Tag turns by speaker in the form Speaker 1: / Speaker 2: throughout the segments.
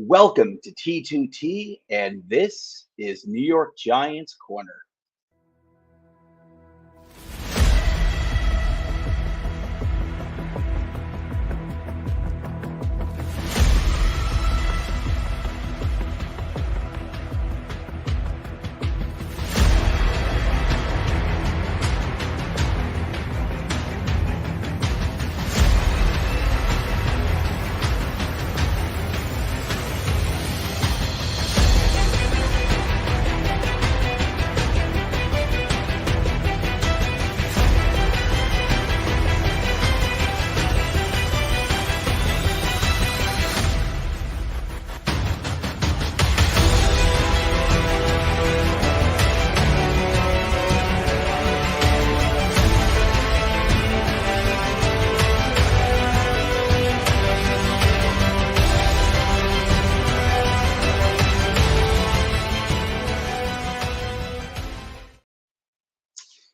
Speaker 1: Welcome to T2T, and this is New York Giants Corner.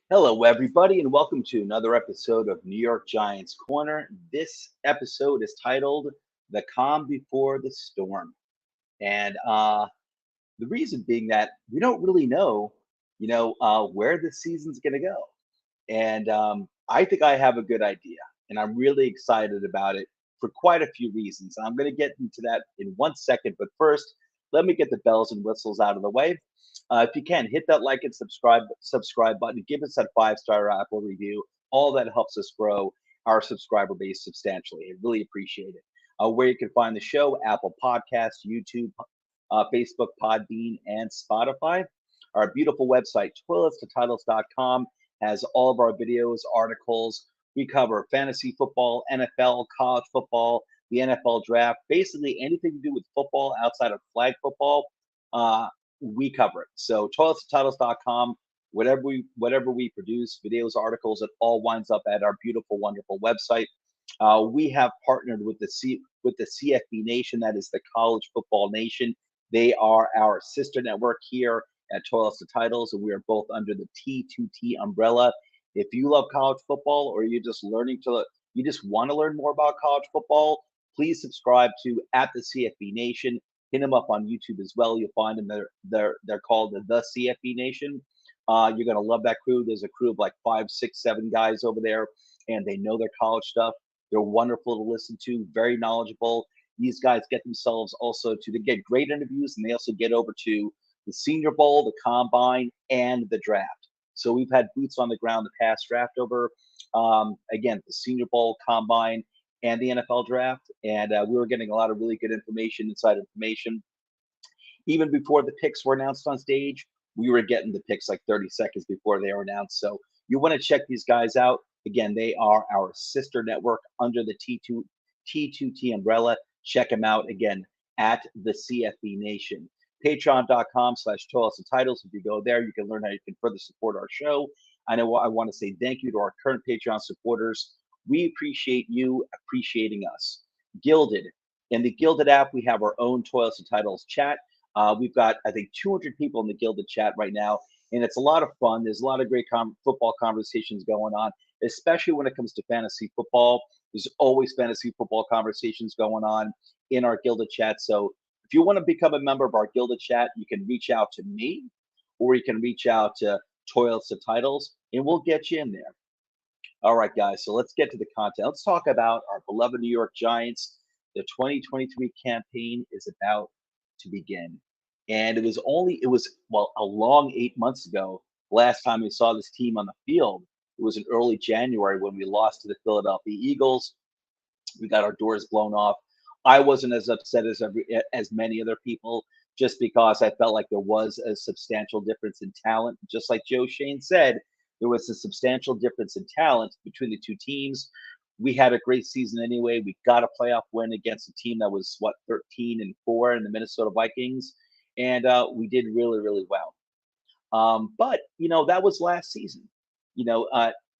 Speaker 1: Hello, everybody, and welcome to another episode of New York Giants Corner. This episode is titled The Calm Before the Storm. And the reason being that we don't really know, where the season's going to go. And I think I have a good idea, and I'm really excited about it for quite a few reasons. I'm going to get into that in 1 second, but first, let me get the bells and whistles out of the way. If you can, hit that like and subscribe button. Give us that 5-star Apple review. All that helps us grow our subscriber base substantially. I really appreciate it. Where you can find the show: Apple Podcasts, YouTube, Facebook, Podbean, and Spotify. Our beautiful website, toiletstotitles.com, has all of our videos, articles. We cover fantasy football, NFL, college football, the NFL draft, basically anything to do with football outside of flag football. We cover it. So toiletstotitles.com, whatever we produce, videos, articles, it all winds up at our beautiful, wonderful website. We have partnered with the CFB Nation, that is the College Football Nation. They are our sister network here at Toilets to Titles, and we are both under the T2T umbrella. If you love college football, or you just want to learn more about college football, please subscribe to at the CFB Nation. Hit them up on YouTube as well. You'll find them. They're called the CFB Nation. You're gonna love that crew. There's a crew of like 5, 6, 7 guys over there, and they know their college stuff. They're wonderful to listen to, very knowledgeable. These guys get themselves also to get great interviews, and they also get over to the Senior Bowl, the Combine, and the draft. So we've had boots on the ground the past draft over, again, the Senior Bowl, Combine, and the NFL draft. And we were getting a lot of really good inside information. Even before the picks were announced on stage, we were getting the picks like 30 seconds before they were announced. So you want to check these guys out. Again, they are our sister network under the T2T umbrella. Check them out again at the CFB Nation. Patreon.com/Toilets and Titles. If you go there, you can learn how you can further support our show. I want to say thank you to our current Patreon supporters. We appreciate you appreciating us. Gilded. In the Gilded app, we have our own Toilets and Titles chat. We've got, I think, 200 people in the Gilded chat right now, and it's a lot of fun. There's a lot of great football conversations going on, especially when it comes to fantasy football. There's always fantasy football conversations going on in our Gilded chat. So if you want to become a member of our Gilded chat, you can reach out to me, or you can reach out to Toilets to Titles, and we'll get you in there. All right, guys, so let's get to the content. Let's talk about our beloved New York Giants. The 2023 campaign is about to begin. And it was a long 8 months ago, last time we saw this team on the field. It was in early January when we lost to the Philadelphia Eagles. We got our doors blown off. I wasn't as upset as many other people, just because I felt like there was a substantial difference in talent. Just like Joe Shane said, there was a substantial difference in talent between the two teams. We had a great season anyway. We got a playoff win against a team that was 13-4 in the Minnesota Vikings, and we did really, really well. But that was last season.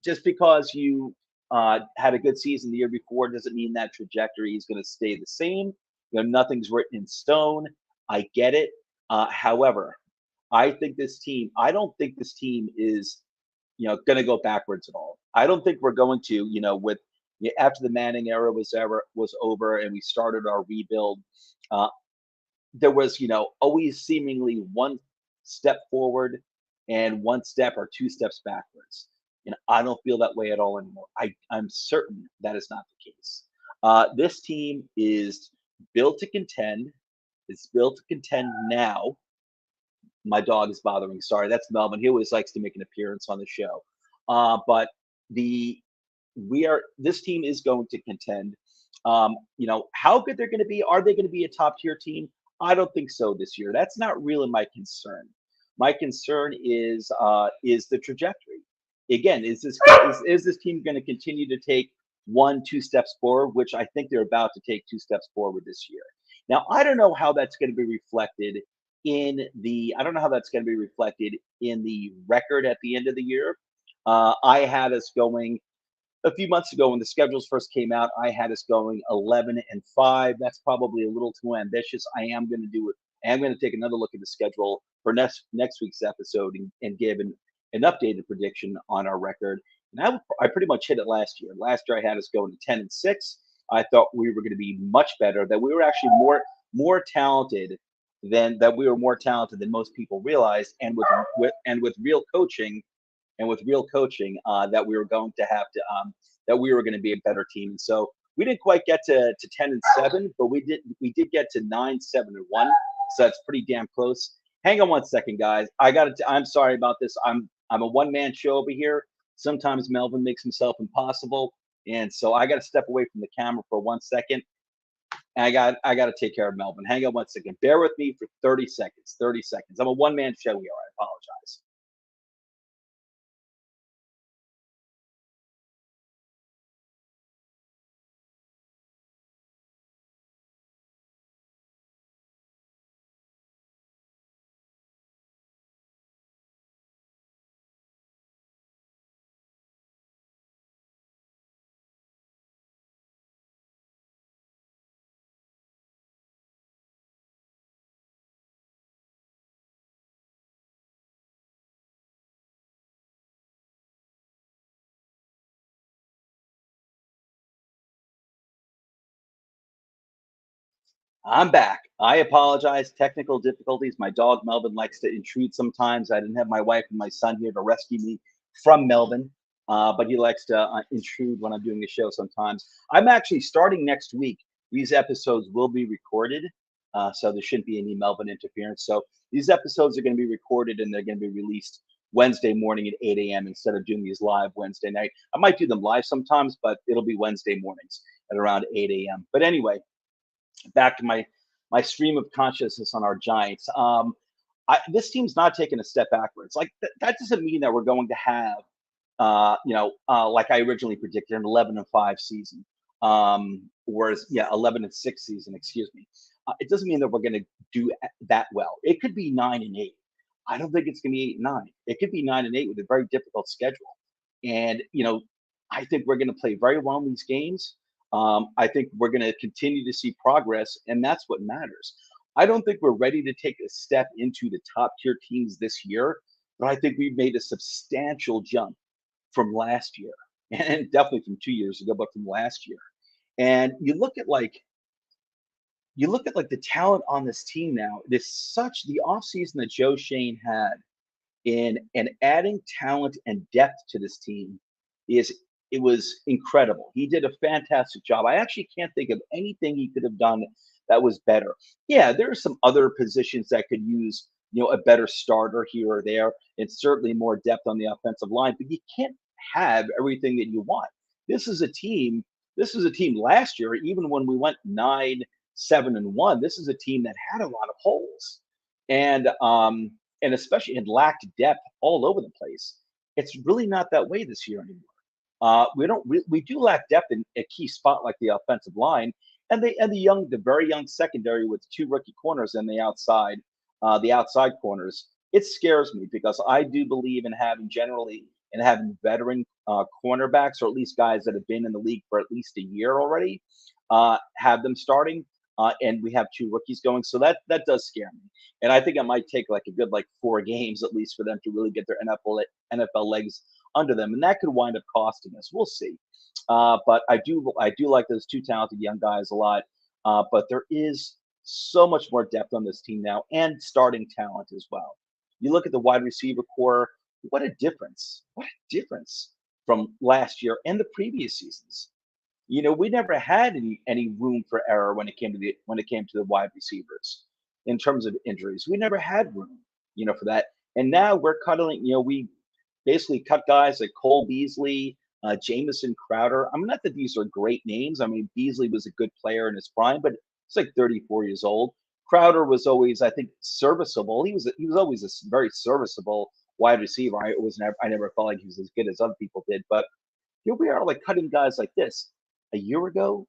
Speaker 1: Just because you had a good season the year before doesn't mean that trajectory is going to stay the same. Nothing's written in stone. I get it. However, I don't think this team is, going to go backwards at all. I don't think we're going to, after the Manning era was over and we started our rebuild. there was, always seemingly one step forward and one step or two steps backwards. And I don't feel that way at all anymore. I'm certain that is not the case. This team is built to contend. It's built to contend now. My dog is bothering. Sorry, that's Melvin. He always likes to make an appearance on the show. But the we are this team is going to contend. How good they're going to be? Are they going to be a top tier team? I don't think so this year. That's not really my concern. My concern is the trajectory. Again, is this team going to continue to take one, two steps forward, which I think they're about to take two steps forward this year. Now, I don't know how that's going to be reflected I don't know how that's going to be reflected in the record at the end of the year. I had us going a few months ago when the schedules first came out. I had us going 11-5. That's probably a little too ambitious. I am going to do it. I am going to take another look at the schedule for next week's episode and give an updated prediction on our record. And I pretty much hit it last year. Last year I had us going to 10-6. I thought we were going to be much better. That we were actually more talented than most people realized. And with real coaching that we were going to have to that we were going to be a better team. And so we didn't quite get to 10-7, but we did get to 9-7-1. So that's pretty damn close. Hang on one second, guys. I'm sorry about this. I'm a one-man show over here. Sometimes Melvin makes himself impossible, and so I got to step away from the camera for 1 second. And I got to take care of Melvin. Hang on 1 second. Bear with me for 30 seconds. 30 seconds. I'm a one-man show here. I apologize. I'm back. I apologize. Technical difficulties. My dog Melvin likes to intrude sometimes. I didn't have my wife and my son here to rescue me from Melvin, but he likes to intrude when I'm doing the show sometimes. I'm actually starting next week. These episodes will be recorded, so there shouldn't be any Melvin interference. So these episodes are going to be recorded and they're going to be released Wednesday morning at 8 a.m. instead of doing these live Wednesday night. I might do them live sometimes, but it'll be Wednesday mornings at around 8 a.m. But anyway, back to my stream of consciousness on our Giants. This team's not taking a step backwards. Like that doesn't mean that we're going to have, like I originally predicted, an 11-5 season. Whereas, 11-6 season. Excuse me. It doesn't mean that we're going to do that well. It could be 9-8. I don't think it's going to be 8-9. It could be 9-8 with a very difficult schedule. And I think we're going to play very well in these games. I think we're going to continue to see progress, and that's what matters. I don't think we're ready to take a step into the top tier teams this year, but I think we've made a substantial jump from last year, and definitely from 2 years ago, but from last year. And you look at the talent on this team now. There's such the offseason that Joe Shane had in and adding talent and depth to this team is it was incredible. He did a fantastic job. I actually can't think of anything he could have done that was better. Yeah, there are some other positions that could use, a better starter here or there, and certainly more depth on the offensive line, but you can't have everything that you want. This is a team, this was a team last year, even when we went 9-7-1, this is a team that had a lot of holes. And especially it lacked depth all over the place. It's really not that way this year anymore. We do lack depth in a key spot like the offensive line, and the very young secondary with two rookie corners and the outside corners. It scares me because I do believe in having veteran cornerbacks, or at least guys that have been in the league for at least a year already. Have them starting, and we have two rookies going, so that does scare me. And I think it might take like a good 4 games at least for them to really get their NFL legs under them, and that could wind up costing us. We'll see. But I do like those two talented young guys a lot. But there is So much more depth on this team now and starting talent as well. You look at the wide receiver core, what a difference. What a difference from last year and the previous seasons. We never had any room for error when it came to the wide receivers in terms of injuries. We never had room, for that. And now we're cuddling. We basically cut guys like Cole Beasley, Jamison Crowder. I mean, not that these are great names. I mean, Beasley was a good player in his prime, but he's like 34 years old. Crowder was always, I think, serviceable. He was always a very serviceable wide receiver. I never felt like he was as good as other people did, but here we are, like cutting guys like this. A year ago,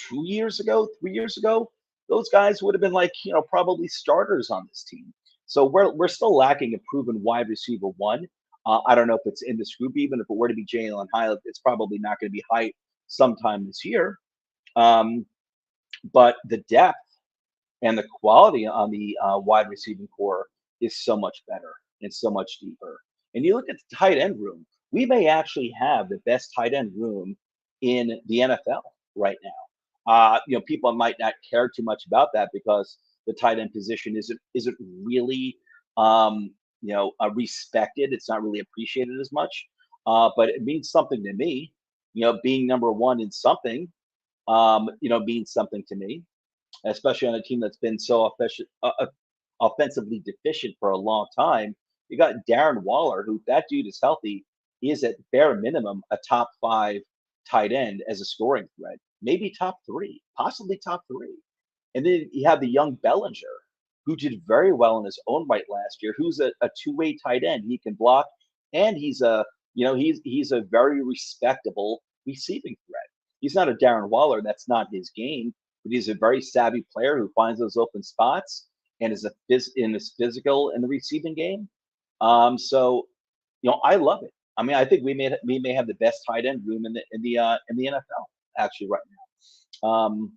Speaker 1: 2 years ago, 3 years ago, those guys would have been like, probably starters on this team. So we're still lacking a proven wide receiver one. I don't know if it's in this group, even if it were to be Jalen Hyatt, it's probably not going to be Hyatt sometime this year. Um, but the depth and the quality on the wide receiving core is so much better and so much deeper. And you look at the tight end room, we may actually have the best tight end room in the NFL right now. People might not care too much about that because the tight end position isn't really respected. It's not really appreciated as much, but it means something to me. Being number one in something, means something to me, especially on a team that's been so offensively deficient for a long time. You got Darren Waller, who, if that dude is healthy, is at bare minimum a top five tight end as a scoring threat, maybe top three, possibly top three. And then you have the young Bellinger, who did very well in his own right last year, who's a two-way tight end. He can block, and he's a very respectable receiving threat. He's not a Darren Waller. That's not his game, but he's a very savvy player who finds those open spots and is physical in the receiving game. So I love it. I mean, I think we may have the best tight end room in the NFL actually right now.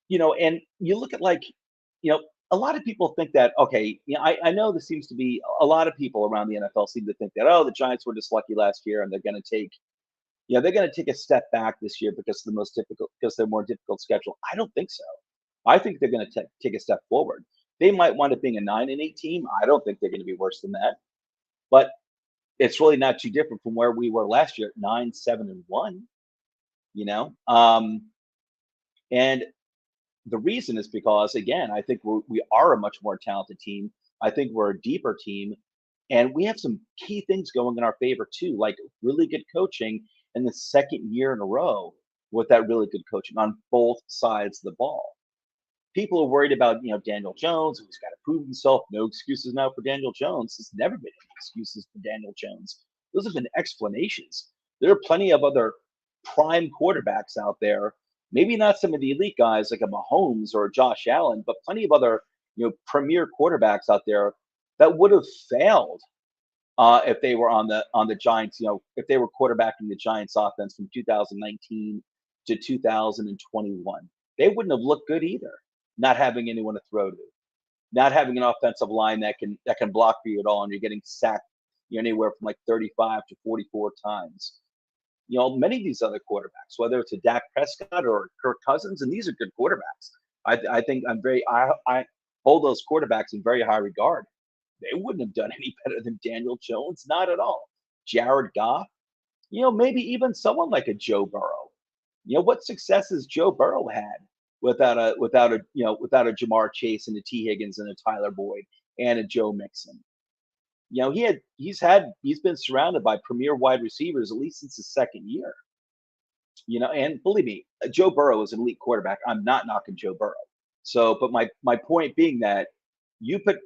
Speaker 1: And you look at, like, a lot of people think that, okay, I know this seems to be a lot of people around the NFL seem to think that, oh, the Giants were just lucky last year and they're going to take a step back this year because they're more difficult schedule. I don't think so. I think they're going to take a step forward. They might wind up being a 9-8 team. I don't think they're going to be worse than that. But it's really not too different from where we were last year at 9-7-1. You know, and the reason is because, again, I think we are a much more talented team. I think we're a deeper team, and we have some key things going in our favor too, like really good coaching in the second year in a row with that really good coaching on both sides of the ball. People are worried about, Daniel Jones, who's got to prove himself. No excuses now for Daniel Jones. There's never been any excuses for Daniel Jones. Those have been explanations. There are plenty of other prime quarterbacks out there. Maybe not some of the elite guys like a Mahomes or a Josh Allen, but plenty of other, premier quarterbacks out there that would have failed if they were on the Giants. If they were quarterbacking the Giants offense from 2019 to 2021, they wouldn't have looked good either. Not having anyone to throw to, not having an offensive line that can block for you at all, and you're getting sacked, anywhere from like 35 to 44 times. Many of these other quarterbacks, whether it's a Dak Prescott or Kirk Cousins, and these are good quarterbacks. I think I hold those quarterbacks in very high regard. They wouldn't have done any better than Daniel Jones, not at all. Jared Goff, maybe even someone like a Joe Burrow. What success has Joe Burrow had without a Jamar Chase and a T Higgins and a Tyler Boyd and a Joe Mixon? He's been surrounded by premier wide receivers at least since his second year. And believe me, Joe Burrow is an elite quarterback. I'm not knocking Joe Burrow. So, but my point being that you put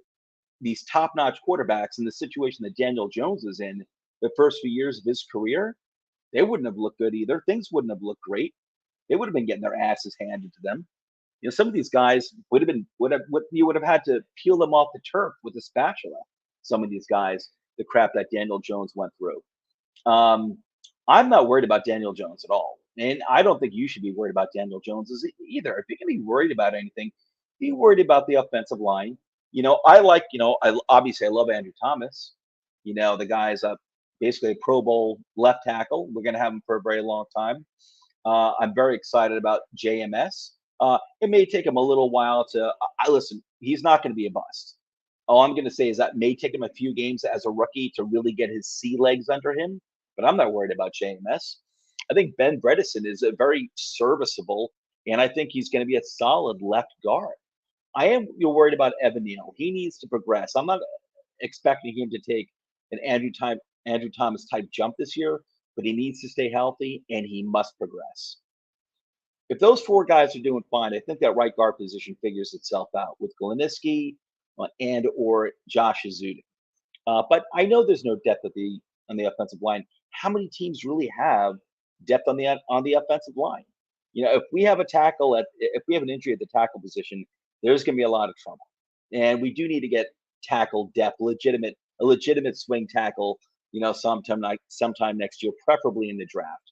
Speaker 1: these top-notch quarterbacks in the situation that Daniel Jones is in the first few years of his career, they wouldn't have looked good either. Things wouldn't have looked great. They would have been getting their asses handed to them. Some of these guys you would have had to peel them off the turf with a spatula. Some of these guys, the crap that Daniel Jones went through. I'm not worried about Daniel Jones at all, and I don't think you should be worried about Daniel Jones either. If you're gonna be worried about anything, be worried about the offensive line. I love Andrew Thomas. The guy's basically a Pro Bowl left tackle. We're gonna have him for a very long time. I'm very excited about JMS. It may take him a little while to. I listen. He's not going to be a bust. All I'm going to say is that may take him a few games as a rookie to really get his sea legs under him. But I'm not worried about JMS. I think Ben Bredesen is a very serviceable, and I think he's going to be a solid left guard. I am you're worried about Evan Neal. He needs to progress. I'm not expecting him to take an Andrew Thomas type jump this year, but he needs to stay healthy and he must progress. If those four guys are doing fine, I think that right guard position figures itself out with Galiniski and or Josh Azuda. But I know there's no depth at the on the offensive line. How many teams really have depth on the offensive line? If we have if we have an injury at the tackle position, there's going to be a lot of trouble, and we do need to get tackle depth, a legitimate swing tackle. Sometime next year, preferably in the draft.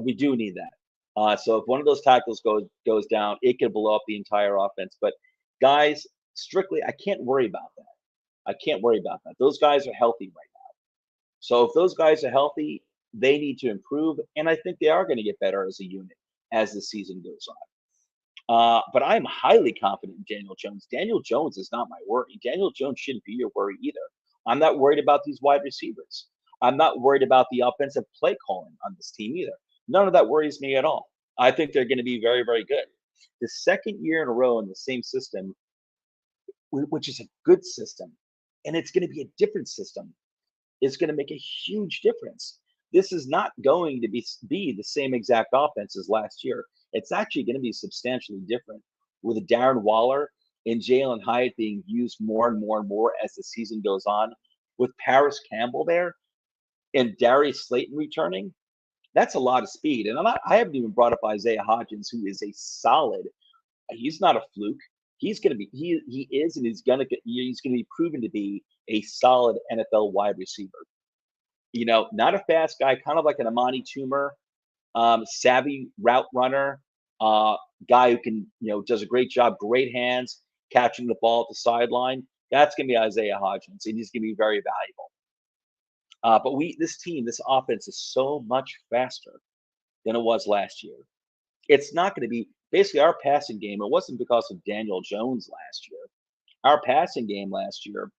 Speaker 1: We do need that. So if one of those tackles goes down, it could blow up the entire offense. But guys, strictly, I can't worry about that. I can't worry about that. Those guys are healthy right now. So if those guys are healthy, they need to improve, and I think they are going to get better as a unit as the season goes on. But I'm highly confident in Daniel Jones. Daniel Jones is not my worry. Daniel Jones shouldn't be your worry either. I'm not worried about these wide receivers. I'm not worried about the offensive play calling on this team either. None of that worries me at all. I think they're going to be very, very good. The second year in a row in the same system, which is a good system, and it's going to be a different system, is going to make a huge difference. This is not going to be the same exact offense as last year. It's actually going to be substantially different with Darren Waller and Jalen Hyatt being used more and more and more as the season goes on. With Paris Campbell there and Darius Slayton returning, that's a lot of speed. And I haven't even brought up Isaiah Hodgins, who is a solid. He's not a fluke. He's going to be. He is, and he's going to be proven to be a solid NFL wide receiver. Not a fast guy, kind of like an Amani Toomer, savvy route runner, guy who can, does a great job, great hands, catching the ball at the sideline. That's going to be Isaiah Hodgins, and he's going to be very valuable. But this offense is so much faster than it was last year. It's not going to be basically our passing game. It wasn't because of Daniel Jones last year. Our passing game last year,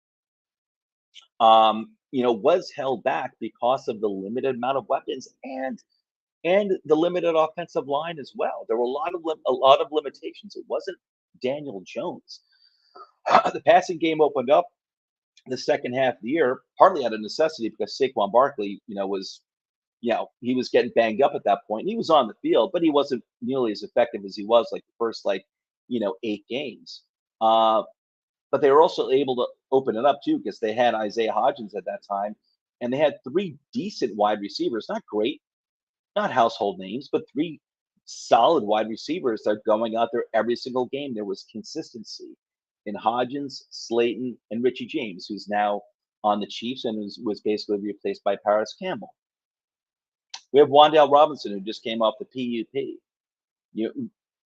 Speaker 1: was held back because of the limited amount of weapons and the limited offensive line as well. There were a lot of limitations. It wasn't Daniel Jones. The passing game opened up the second half of the year, partly out of necessity because Saquon Barkley, he was getting banged up at that point. And he was on the field, but he wasn't nearly as effective as he was like the first 8 games. But they were also able to open it up too because they had Isaiah Hodgins at that time, and they had 3 decent wide receivers, not great, not household names, but 3 solid wide receivers that are going out there every single game. There was consistency in Hodgins, Slayton, and Richie James, who's now on the Chiefs and was basically replaced by Paris Campbell. We have Wan'Dale Robinson, who just came off the PUP.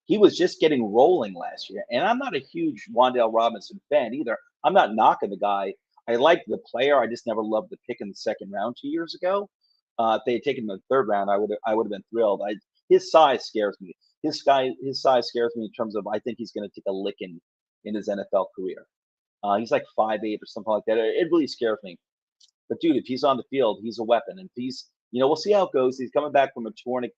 Speaker 1: He was just getting rolling last year, and I'm not a huge Wan'Dale Robinson fan either. I'm not knocking the guy. I like the player. I just never loved the pick in the second round 2 years ago. If they had taken him in the third round, I would have been thrilled. His size scares me. His size scares me in terms of I think he's going to take a licking in his NFL career. He's like 5'8" or something like that. It really scares me. But dude, if he's on the field, he's a weapon. And we'll see how it goes. He's coming back from a torn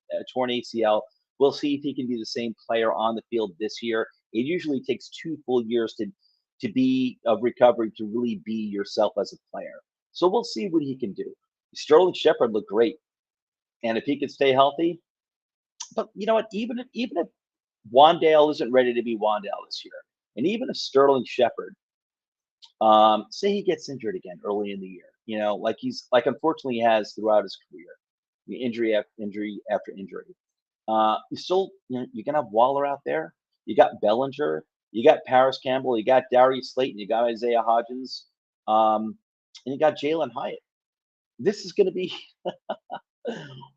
Speaker 1: ACL. We'll see if he can be the same player on the field this year. It usually takes 2 full years to be of recovery to really be yourself as a player. So we'll see what he can do. Sterling Shepard looked great, and if he could stay healthy, but you know what? Even if Wan'Dale isn't ready to be Wan'Dale this year, and even if Sterling Shepard, say he gets injured again early in the year, like unfortunately he has throughout his career, injury after injury after injury. You're gonna have Waller out there. You got Bellinger. You got Paris Campbell. You got Darius Slayton. You got Isaiah Hodgins. And you got Jalen Hyatt. This is going to be.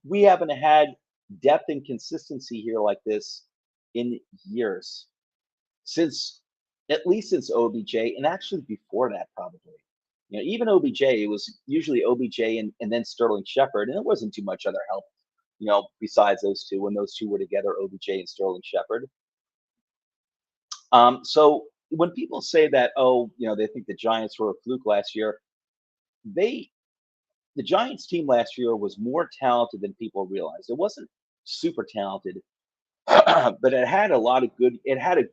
Speaker 1: We haven't had depth and consistency here like this in years, at least since OBJ, and actually before that probably. Even OBJ, it was usually OBJ and then Sterling Shepard, and it wasn't too much other help. Besides those two, when those two were together, OBJ and Sterling Shepard. So when people say that, oh, they think the Giants were a fluke last year, they the Giants team last year was more talented than people realized. It wasn't super talented, but it had a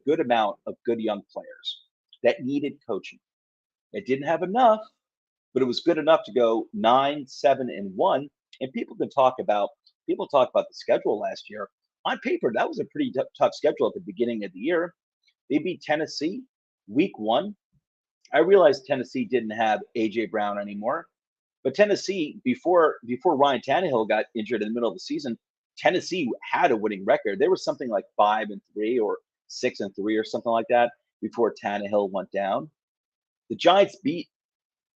Speaker 1: good amount of good young players that needed coaching. It didn't have enough, but it was good enough to go 9-7-1. And people talk about the schedule last year. On paper, that was a pretty tough schedule at the beginning of the year. They beat Tennessee week one. I realized Tennessee didn't have AJ Brown anymore, but Tennessee before Ryan Tannehill got injured in the middle of the season, Tennessee had a winning record. They were something like 5-3 or 6-3 or something like that before Tannehill went down. The Giants beat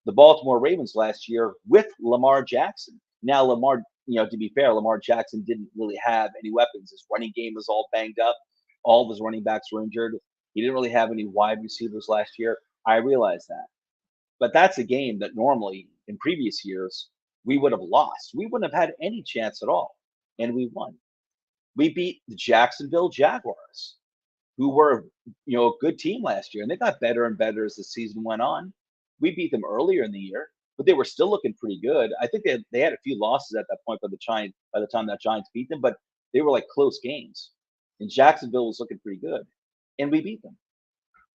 Speaker 1: the Baltimore Ravens last year with Lamar Jackson. Now, to be fair, Lamar Jackson didn't really have any weapons. His running game was all banged up. All of his running backs were injured. He didn't really have any wide receivers last year. I realize that. But that's a game that normally in previous years we would have lost. We wouldn't have had any chance at all. And we won. We beat the Jacksonville Jaguars, who were, a good team last year, and they got better and better as the season went on. We beat them earlier in the year, but they were still looking pretty good. I think they had a few losses at that point by the time that Giants beat them, but they were like close games. And Jacksonville was looking pretty good, and we beat them.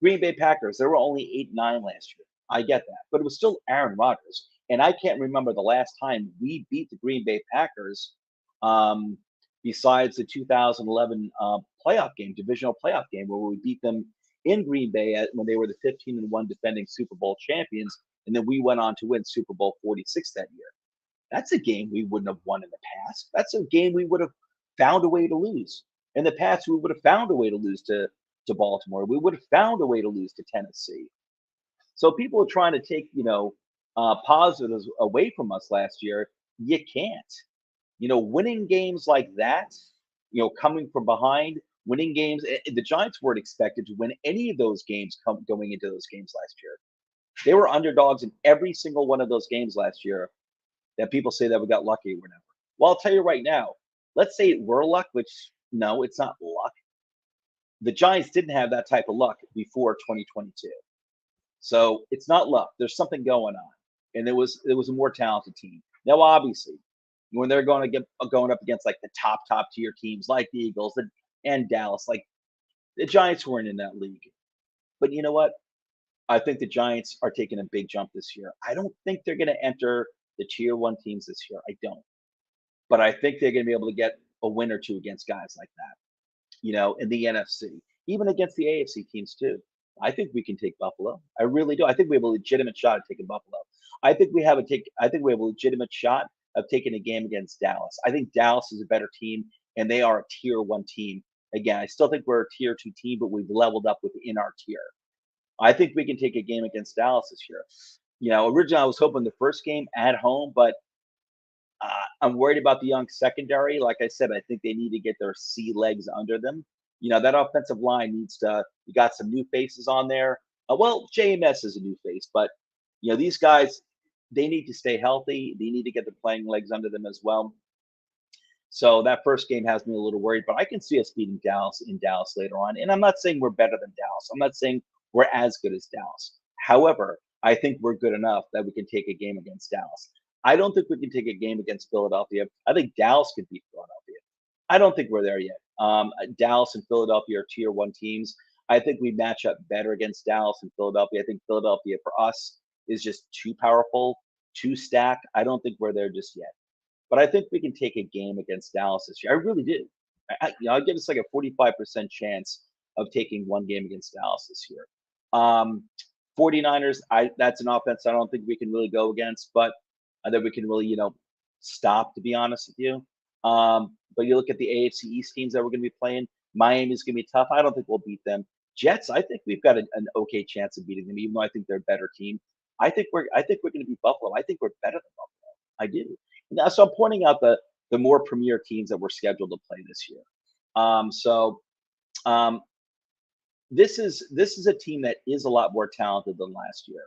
Speaker 1: Green Bay Packers, they were only 8-9 last year. I get that, but it was still Aaron Rodgers, and I can't remember the last time we beat the Green Bay Packers. Um, Besides the 2011 divisional playoff game, where we beat them in Green Bay when they were the 15-1 defending Super Bowl champions, and then we went on to win Super Bowl 46 that year. That's a game we wouldn't have won in the past. That's a game we would have found a way to lose. In the past, we would have found a way to lose to Baltimore. We would have found a way to lose to Tennessee. So people are trying to take, positives away from us last year. You can't. Winning games like that, coming from behind, winning games. The Giants weren't expected to win any of those games going into those games last year. They were underdogs in every single one of those games last year. That people say that we got lucky or whatever. Well, I'll tell you right now. Let's say it were luck, which no, it's not luck. The Giants didn't have that type of luck before 2022. So it's not luck. There's something going on, and it was a more talented team. Now, obviously, when they're going up against like the top tier teams like the Eagles and Dallas, like the Giants weren't in that league. But you know what? I think the Giants are taking a big jump this year. I don't think they're going to enter the tier one teams this year. I don't. But I think they're going to be able to get a win or two against guys like that, in the NFC, even against the AFC teams too. I think we can take Buffalo. I really do. I think we have a legitimate shot at taking Buffalo. I think we have a legitimate shot of taking a game against Dallas. I think Dallas is a better team, and they are a tier one team. Again, I still think we're a tier two team, but we've leveled up within our tier. I think we can take a game against Dallas this year. Originally I was hoping the first game at home, but I'm worried about the young secondary. Like I said, I think they need to get their sea legs under them. That offensive line you got some new faces on there. Well, JMS is a new face, but, these guys, they need to stay healthy. They need to get the playing legs under them as well. So that first game has me a little worried, but I can see us beating Dallas in Dallas later on. And I'm not saying we're better than Dallas. I'm not saying we're as good as Dallas. However, I think we're good enough that we can take a game against Dallas. I don't think we can take a game against Philadelphia. I think Dallas could beat Philadelphia. I don't think we're there yet. Dallas and Philadelphia are tier one teams. I think we match up better against Dallas and Philadelphia. I think Philadelphia for us is just too powerful, too stacked. I don't think we're there just yet. But I think we can take a game against Dallas this year. I really do. I'll give us like a 45% chance of taking one game against Dallas this year. 49ers, that's an offense I don't think we can really go against, but I think we can really, stop, to be honest with you. But you look at the AFC East teams that we're going to be playing. Miami's going to be tough. I don't think we'll beat them. Jets, I think we've got an okay chance of beating them, even though I think they're a better team. I think we're going to beat Buffalo. I think we're better than Buffalo. I do. Now, so I'm pointing out the more premier teams that we're scheduled to play this year. This is a team that is a lot more talented than last year,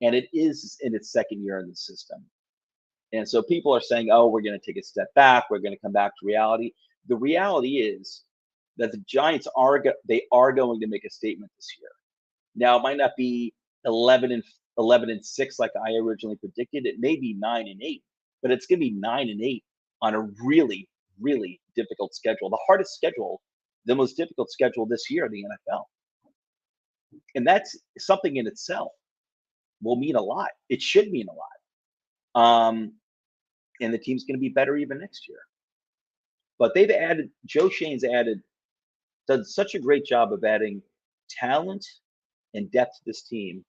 Speaker 1: and it is in its second year in the system. And so people are saying, "Oh, we're going to take a step back. We're going to come back to reality." The reality is, that the Giants are going to make a statement this year. Now, it might not be 11-6 like I originally predicted. It may be 9-8, but it's going to be 9-8 on a really, really difficult schedule. The hardest schedule, the most difficult schedule this year in the NFL. And that's something in itself will mean a lot. It should mean a lot. And the team's going to be better even next year. But Joe Shane's done such a great job of adding talent and depth to this team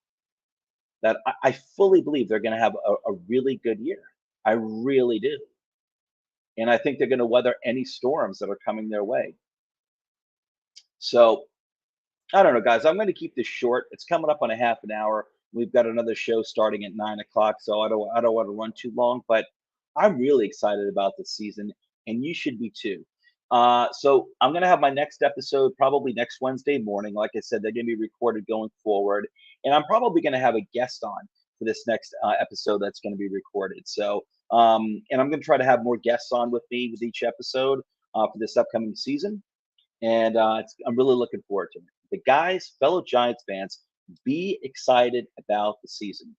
Speaker 1: that I fully believe they're going to have a really good year. I really do. And I think they're going to weather any storms that are coming their way. So I don't know, guys. I'm going to keep this short. It's coming up on a half an hour. We've got another show starting at 9 o'clock, so I don't want to run too long. But I'm really excited about this season, and you should be too. So I'm going to have my next episode probably next Wednesday morning. Like I said, they're going to be recorded going forward, and I'm probably going to have a guest on for this next episode that's going to be recorded. So, and I'm going to try to have more guests on with me with each episode for this upcoming season, and I'm really looking forward to it. The guys, fellow Giants fans, be excited about the season.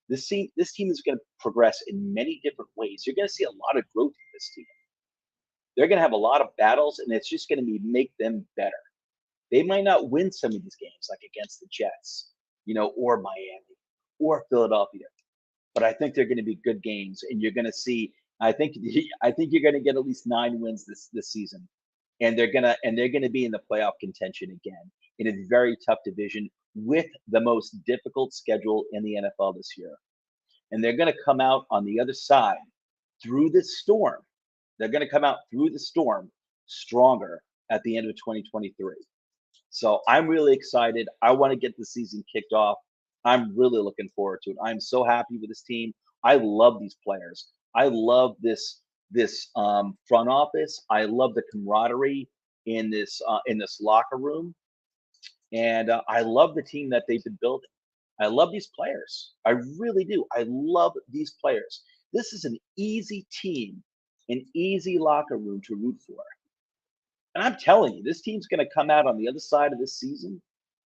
Speaker 1: This team is going to progress in many different ways. You're going to see a lot of growth in this team. They're going to have a lot of battles, and it's just going to make them better. They might not win some of these games, like against the Jets, or Miami, or Philadelphia, but I think they're going to be good games, and you're going to see. I think you're going to get at least 9 wins this season, and they're gonna be in the playoff contention again in a very tough division with the most difficult schedule in the NFL this year, and they're going to come out on the other side through this storm. They're going to come out through the storm stronger at the end of 2023. So I'm really excited. I want to get the season kicked off. I'm really looking forward to it. I'm so happy with this team. I love these players. I love this front office. I love the camaraderie in this locker room, and I love the team that they've been building. I love these players. I really do. I love these players. This is an easy team, an easy locker room to root for. And I'm telling you, this team's going to come out on the other side of this season,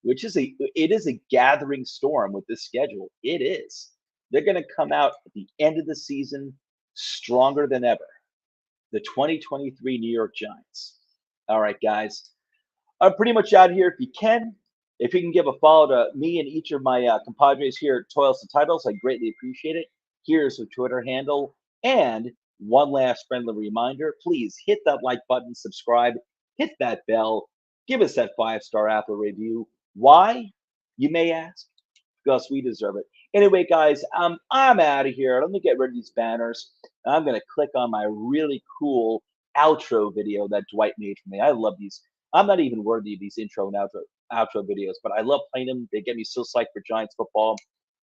Speaker 1: it is a gathering storm with this schedule. It is. They're going to come out at the end of the season stronger than ever. The 2023 New York Giants. All right, guys. I'm pretty much out here. If you can give a follow to me and each of my compadres here at Toils and Titles, I greatly appreciate it. Here's a Twitter handle. And one last friendly reminder, please hit that like button, subscribe, hit that bell, give us that 5-star Apple review. Why, you may ask? Because we deserve it. Anyway, guys, I'm out of here. Let me get rid of these banners. I'm going to click on my really cool outro video that Dwight made for me. I love these. I'm not even worthy of these intro and outro videos, but I love playing them. They get me so psyched for Giants football.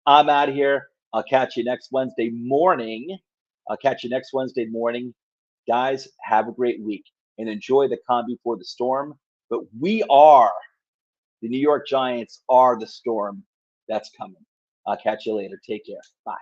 Speaker 1: I'm out of here. I'll catch you next Wednesday morning. Guys, have a great week and enjoy the calm before the storm. But the New York Giants are the storm that's coming. I'll catch you later. Take care. Bye.